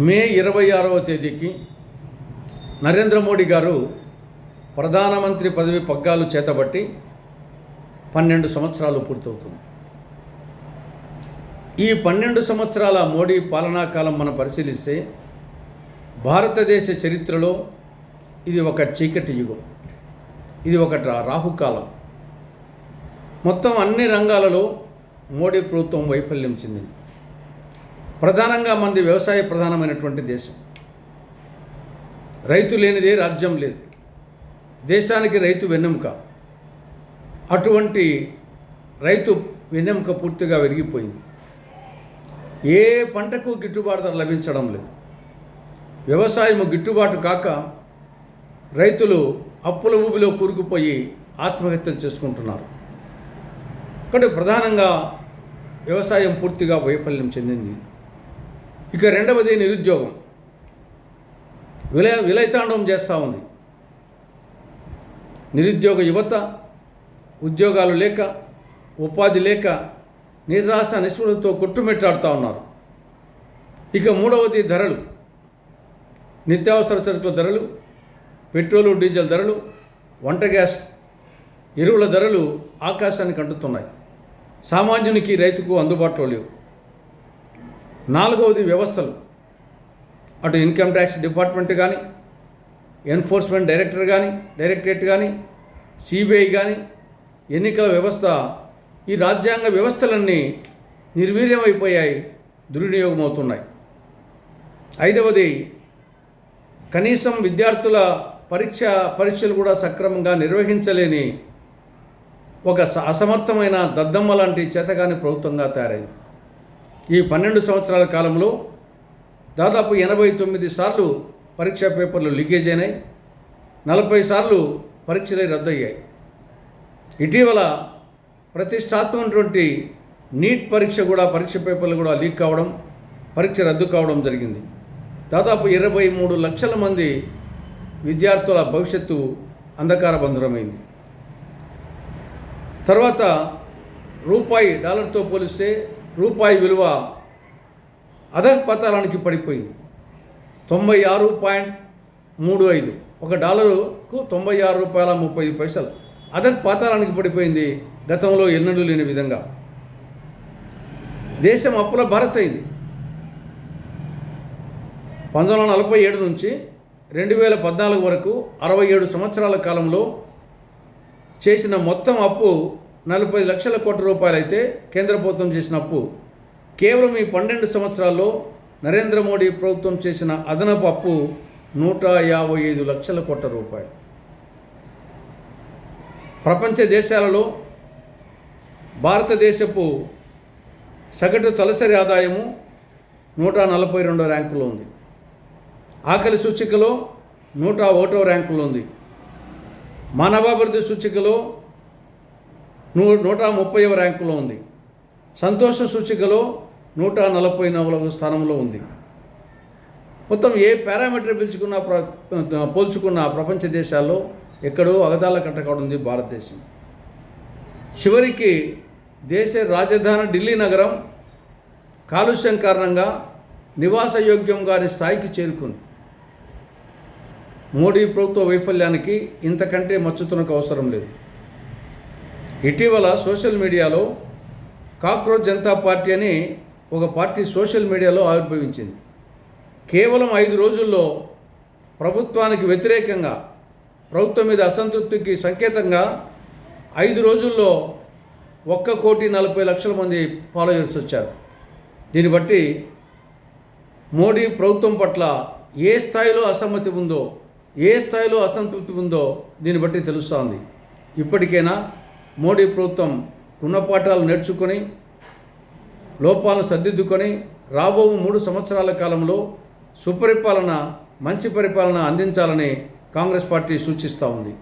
మే 26వ తేదీకి నరేంద్ర మోడీ గారు ప్రధానమంత్రి పదవి పగ్గాలు చేతబట్టి 12 సంవత్సరాలు పూర్తవుతుంది. ఈ 12 సంవత్సరాల మోడీ పాలనా కాలం మనం పరిశీలిస్తే భారతదేశ చరిత్రలో ఇది ఒక చీకటి యుగం, ఇది ఒక రాహుకాలం. మొత్తం అన్ని రంగాలలో మోడీ ప్రభుత్వం వైఫల్యం చెందింది. ప్రధానంగా మనది వ్యవసాయ ప్రధానమైనటువంటి దేశం. రైతు లేనిదే రాజ్యం లేదు. దేశానికి రైతు వెన్నెముక. అటువంటి రైతు వెన్నెముక పూర్తిగా విరిగిపోయింది. ఏ పంటకు గిట్టుబాటు ధర లభించడం లేదు. వ్యవసాయం గిట్టుబాటు కాక రైతులు అప్పుల ఊబిలో కూరుకుపోయి ఆత్మహత్యలు చేసుకుంటున్నారు. కాబట్టి ప్రధానంగా వ్యవసాయం పూర్తిగా వైఫల్యం చెందింది. ఇక రెండవది నిరుద్యోగం విలయతాండవం చేస్తూ ఉంది. నిరుద్యోగ యువత ఉద్యోగాలు లేక, ఉపాధి లేక నిరాశ నిస్పృహతో కొట్టుమిట్టాడుతూ ఉన్నారు. ఇక మూడవది ధరలు, నిత్యావసర సరుకుల ధరలు, పెట్రోలు డీజిల్ ధరలు, వంట గ్యాస్, ఎరువుల ధరలు ఆకాశానికి అంటుతున్నాయి. సామాన్యునికి రైతుకు అందుబాటులో లేవు. నాలుగవది వ్యవస్థలు, అటు ఇన్కమ్ ట్యాక్స్ డిపార్ట్మెంట్ కానీ, ఎన్ఫోర్స్మెంట్ డైరెక్టరేట్ కానీ, సిబిఐ కానీ, ఎన్నికల వ్యవస్థ, ఈ రాజ్యాంగ వ్యవస్థలన్నీ నిర్వీర్యమైపోయాయి, దుర్వినియోగం అవుతున్నాయి. ఐదవది కనీసం విద్యార్థుల పరీక్షలు కూడా సక్రమంగా నిర్వహించలేని ఒక అసమర్థమైన దద్దమ్మ లాంటి చేతగాని ప్రభుత్వంగా తయారైంది. ఈ 12 సంవత్సరాల కాలంలో దాదాపు 89 సార్లు పరీక్షా పేపర్లు లీకేజ్ అయినాయి. 40 సార్లు పరీక్షలే రద్దయ్యాయి. ఇటీవల ప్రతిష్టాత్మకమైనటువంటి నీట్ పరీక్ష పేపర్లు కూడా లీక్ కావడం, పరీక్ష రద్దు కావడం జరిగింది. దాదాపు 23 లక్షల మంది విద్యార్థుల భవిష్యత్తు అంధకార బంధురమైంది. తర్వాత రూపాయి డాలర్తో పోలిస్తే రూపాయి విలువ అధఃపతనానికి పడిపోయింది. 96.35, ఒక డాలరుకు 96 రూపాయల 35 పైసలు అధఃపతనానికి పడిపోయింది. గతంలో ఎన్నడూ లేని విధంగా దేశం అప్పుల భారత్ అయింది. 1947 నుంచి 2014 వరకు 67 సంవత్సరాల కాలంలో చేసిన మొత్తం అప్పు 40 లక్షల కోట్ల రూపాయలు అయితే కేంద్ర ప్రభుత్వం చేసిన అప్పు కేవలం ఈ 12 సంవత్సరాల్లో నరేంద్ర మోడీ ప్రభుత్వం చేసిన అదనపు అప్పు 155 లక్షల కోట్ల రూపాయలు. ప్రపంచ దేశాలలో భారతదేశపు సగటు తలసరి ఆదాయము 142వ ర్యాంకులో ఉంది. ఆకలి సూచికలో 101వ ర్యాంకులో ఉంది. మానవాభివృద్ధి సూచికలో 130వ ర్యాంకులో ఉంది. సంతోష సూచికలో 149వ స్థానంలో ఉంది. మొత్తం ఏ పారామీటర్ పోల్చుకున్న ప్రపంచ దేశాల్లో ఎక్కడో అగదాల కట్టకూడదు భారతదేశం. చివరికి దేశ రాజధాని ఢిల్లీ నగరం కాలుష్యం కారణంగా నివాస యోగ్యం కాని స్థాయికి చేరుకుంది. మోడీ ప్రభుత్వ వైఫల్యానికి ఇంతకంటే మచ్చుతునకు అవసరం లేదు. ఇటీవల సోషల్ మీడియాలో కాక్రోచ్ జనతా పార్టీ అని ఒక పార్టీ సోషల్ మీడియాలో ఆవిర్భవించింది. కేవలం 5 రోజుల్లో ప్రభుత్వానికి వ్యతిరేకంగా, ప్రభుత్వం మీద అసంతృప్తికి సంకేతంగా 5 రోజుల్లో 1,40,00,000 మంది ఫాలోయర్స్ వచ్చారు. దీన్ని బట్టి మోడీ ప్రభుత్వం పట్ల ఏ స్థాయిలో అసమ్మతి ఉందో, ఏ స్థాయిలో అసంతృప్తి ఉందో దీన్ని బట్టి తెలుస్తోంది. ఇప్పటికైనా మోడీ ప్రభుత్వం గుణపాఠాలు నేర్చుకొని, లోపాలను సర్దిద్దుకొని రాబో 3 సంవత్సరాల కాలంలో సుపరిపాలన, మంచి పరిపాలన అందించాలని కాంగ్రెస్ పార్టీ సూచిస్తూ ఉంది.